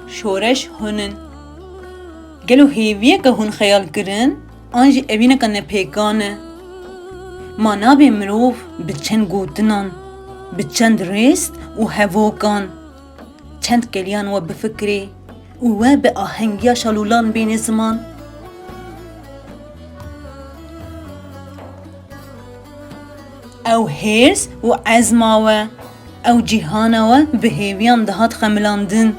şoreş hunun. Gelo hêviye ke hûn xeyal kirin, an jî evîneka nepêkan e. Ma nabe mirov bi çend gotinan, bi çend rêst û hevokan, çend geliyan we bifikrê û we bi ahengiya şalûlan bêne ziman. Ew hêrs û ezma we, ew cîhana we bi hêviyan dihat xemilandin.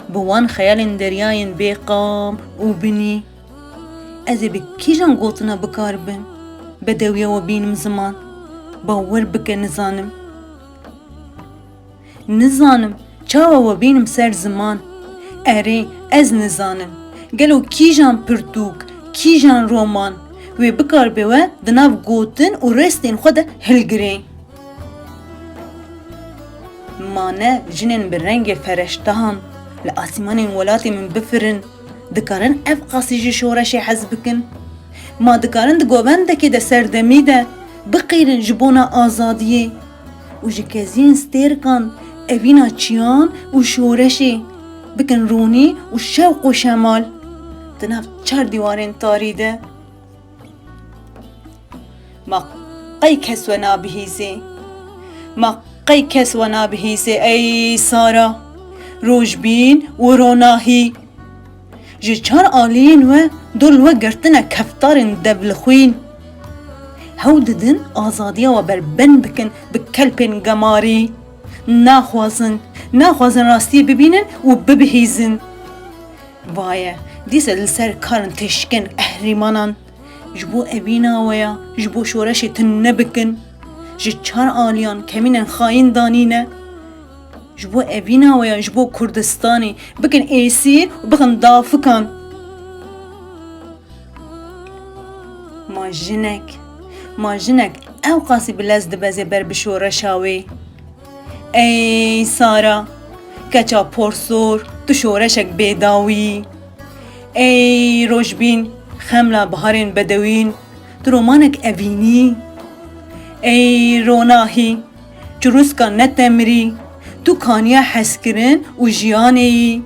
Bi wan xeyalên deryayên bêqam û binî. Ez ê bi kîjan gotina bikar bim? Bedewiya we bînim ziman. Bawer bike nizanim. Nizanim çawa we bînim ser ziman. Erê ez nizanim. Gelo kîjan pirtûk, kîjan roman wê bikar be we di nav gotin û restên xwe de hilgirê. Mane jinên bi rengê fereştahan li asîmanên welatê min bifirin, dikarin ev qasî ji şoreşê hez bikin. Ma dikarin di govendekê de serdemî de biqîrin ji bona azadiyê û ji keziyên stêrkan evîna çiyan û şoreşê bikin ronî û şewq û şemal di nav çar dîwarên tarî de. Ma qey kes we nabihîzê, ma qey kes we nabihîzê ey Sara, rojbîn û ronahî. Ji çar aliyên we dol we girtine keftarên devlixwîn. Hew didin azadiya we berben bikin bi kelpên gemarî. Naxwazin rastiyê bibînin û bibihîzin. Vaye, dîse li ser karin teşkin ehrîmanan. Ji bo evîna we ya, ji bo şoreşê tin nebikin. Ji çar aliyan kemînên xayîn danîne. Ji bo evîna we ya, ji bo Kurdistanê bikin êsîr û bikin dafikan. Ma jinek ew qasî bi lez dibeze ber bi şoreşa wê. Ey Sara, keça porsor tu şoreşek bêdawî. Ey rojbîn, xemla biharên bedewîn tu romanek evînî. Ey ronahî, çirûska netemirî tu kaniya heskirin û jiyanê yî.